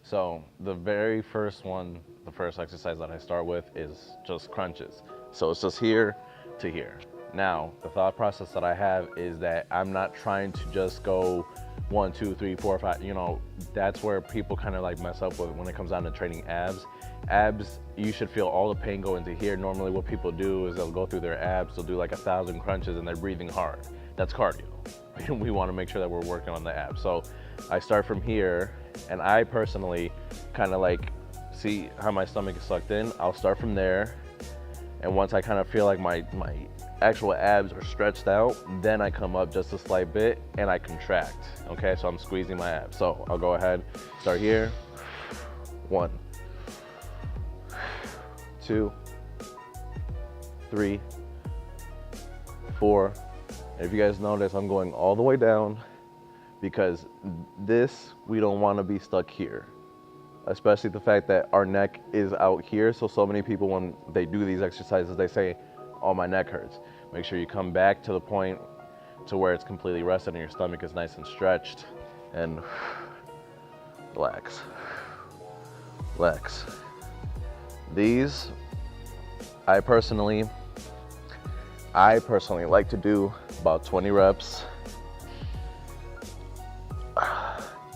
So the very first one, the first exercise that I start with is just crunches. So it's just here to here. Now, the thought process that I have is that I'm not trying to just go 1, 2, 3, 4, 5, you know, that's where people kind of like mess up with when it comes down to training abs. Abs, you should feel all the pain go into here. Normally what people do is they'll go through their abs, they'll do like 1,000 crunches and they're breathing hard. That's cardio. We want to make sure that we're working on the abs. So I start from here, and I personally kind of like see how my stomach is sucked in. I'll start from there, and once I kind of feel like my actual abs are stretched out, then I come up just a slight bit and I contract. Okay, so I'm squeezing my abs. So I'll go ahead, start here. 1, 2, 3, 4. And if you guys notice, I'm going all the way down because this, we don't want to be stuck here. Especially the fact that our neck is out here. So many people, when they do these exercises, they say, oh, my neck hurts. Make sure you come back to the point to where it's completely rested and your stomach is nice and stretched, and relax, relax. These, I personally like to do about 20 reps,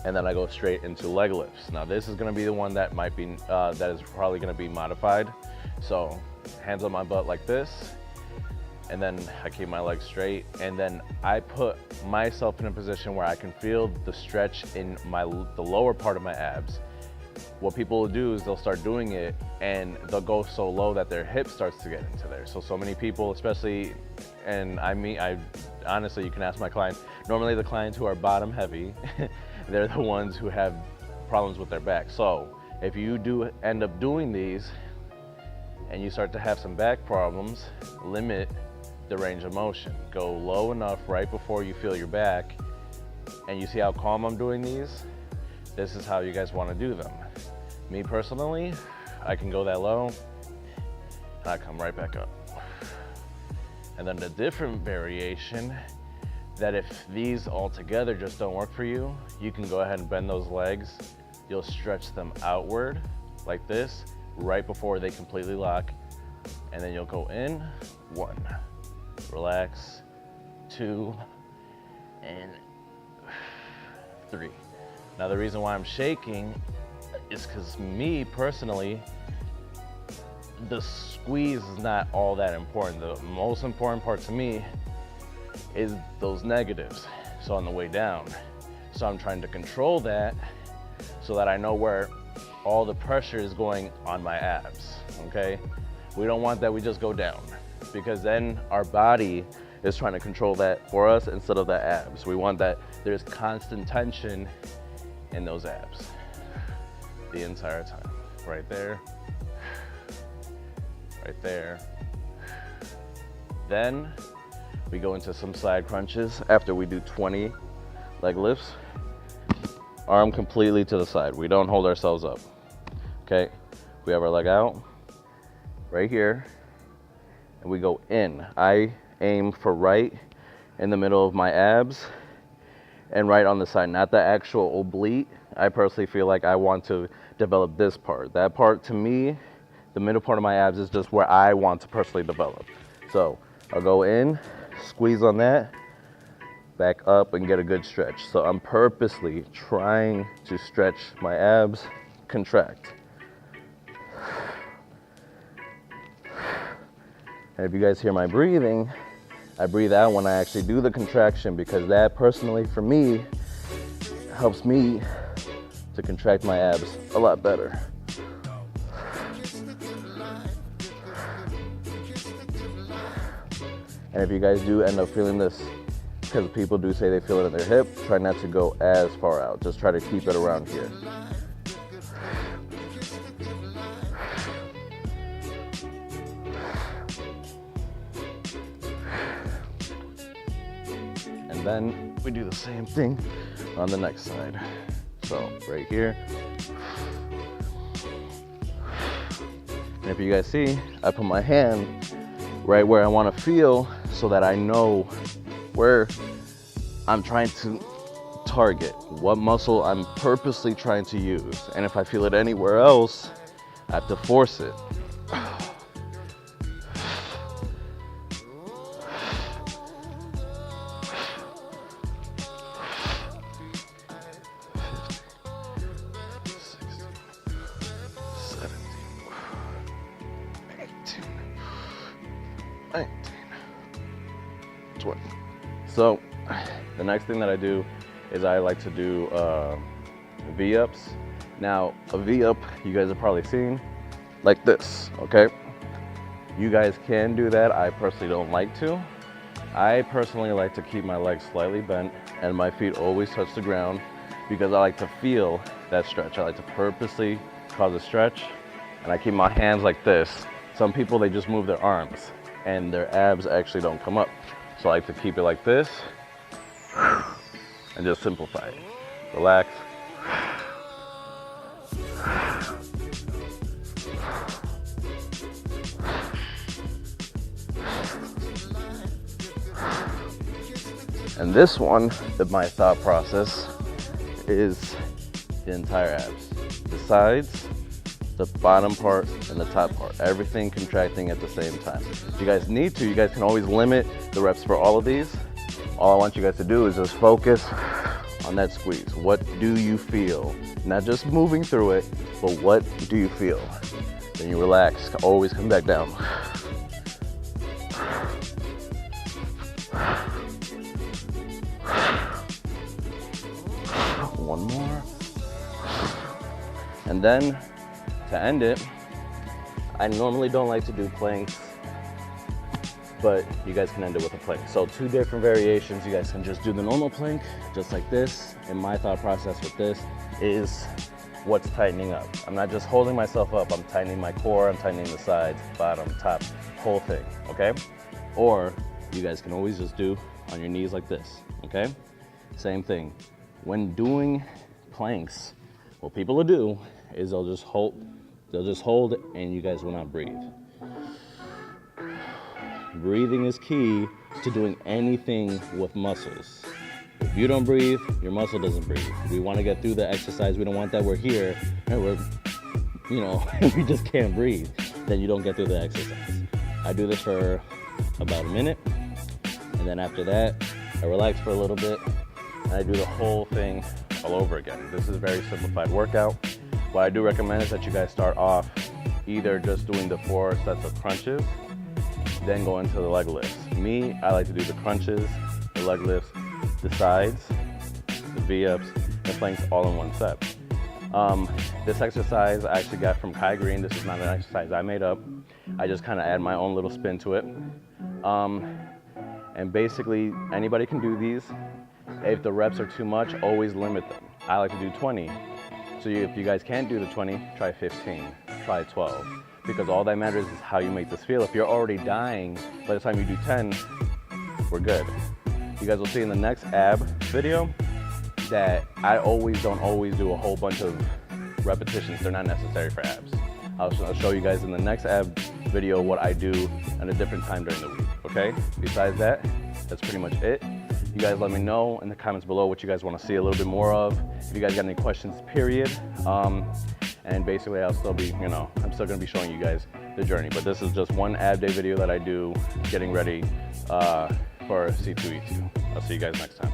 and then I go straight into leg lifts. Now this is gonna be the one that might be, that is probably gonna be modified. So hands on my butt like this, and then I keep my legs straight, and then I put myself in a position where I can feel the stretch in the lower part of my abs. What people will do is they'll start doing it and they'll go so low that their hip starts to get into there. So many people, especially, and I honestly, you can ask my clients, normally the clients who are bottom heavy, they're the ones who have problems with their back. So if you do end up doing these and you start to have some back problems, limit the range of motion. Go low enough right before you feel your back, and you see how calm I'm doing these? This is how you guys want to do them. Me personally, I can go that low, and I come right back up. And then the different variation, that if these all together just don't work for you, you can go ahead and bend those legs. You'll stretch them outward like this, right before they completely lock. And then you'll go in, 1, relax, 2, and 3. Now the reason why I'm shaking is because me personally, the squeeze is not all that important. The most important part to me is those negatives. So on the way down, so I'm trying to control that so that I know where all the pressure is going on my abs, okay? We don't want that we just go down, because then our body is trying to control that for us instead of the abs. We want that there's constant tension in those abs the entire time. Right there, right there. Then we go into some side crunches after we do 20 leg lifts. Arm completely to the side. We don't hold ourselves up. Okay, we have our leg out right here, and we go in. I aim for right in the middle of my abs and right on the side, not the actual oblique. I personally feel like I want to develop this part. That part, to me, the middle part of my abs is just where I want to personally develop. So I'll go in, squeeze on that, back up and get a good stretch. So I'm purposely trying to stretch my abs, contract. And if you guys hear my breathing, I breathe out when I actually do the contraction, because that personally for me helps me to contract my abs a lot better. And if you guys do end up feeling this, because people do say they feel it in their hip, try not to go as far out. Just try to keep it around here. And then we do the same thing on the next side. So right here. And if you guys see, I put my hand right where I want to feel so that I know where I'm trying to target, what muscle I'm purposely trying to use. And if I feel it anywhere else, I have to force it. So the next thing that I do is I like to do V-ups. Now a V-up you guys have probably seen like this, okay? You guys can do that. I personally don't like to. I personally like to keep my legs slightly bent and my feet always touch the ground because I like to feel that stretch. I like to purposely cause a stretch, and I keep my hands like this. Some people, they just move their arms and their abs actually don't come up. So I like to keep it like this and just simplify it. Relax. And this one, my thought process is the entire abs. The sides, the bottom part, and the top part. Everything contracting at the same time. If you guys need to, you guys can always limit the reps for all of these. All I want you guys to do is just focus on that squeeze. What do you feel? Not just moving through it, but what do you feel? Then you relax, always come back down. One more. And then to end it, I normally don't like to do planks, but you guys can end it with a plank. So 2 different variations. You guys can just do the normal plank, just like this. And my thought process with this is what's tightening up. I'm not just holding myself up, I'm tightening my core, I'm tightening the sides, bottom, top, whole thing, okay? Or you guys can always just do on your knees like this, okay? Same thing. When doing planks, what people will do is they'll just hold and you guys will not breathe. Breathing is key to doing anything with muscles. If you don't breathe, your muscle doesn't breathe. We want to get through the exercise. We don't want that we're here and we're, we just can't breathe. Then you don't get through the exercise. I do this for about a minute, and then after that, I relax for a little bit, and I do the whole thing all over again. This is a very simplified workout. What I do recommend is that you guys start off either just doing the 4 sets of crunches, then go into the leg lifts. Me, I like to do the crunches, the leg lifts, the sides, the V-ups, and planks all in one set. This exercise I actually got from Kai Green. This is not an exercise I made up. I just kind of add my own little spin to it. And basically, anybody can do these. If the reps are too much, always limit them. I like to do 20. So if you guys can't do the 20, try 15, try 12. Because all that matters is how you make this feel. If you're already dying, by the time you do 10, we're good. You guys will see in the next ab video that I don't always do a whole bunch of repetitions. They're not necessary for abs. I'll show you guys in the next ab video what I do at a different time during the week, okay? Besides that, that's pretty much it. You guys let me know in the comments below what you guys want to see a little bit more of. If you guys got any questions, period. And basically I'll still be, I'm still gonna be showing you guys the journey. But this is just one ab day video that I do getting ready for C2E2. I'll see you guys next time.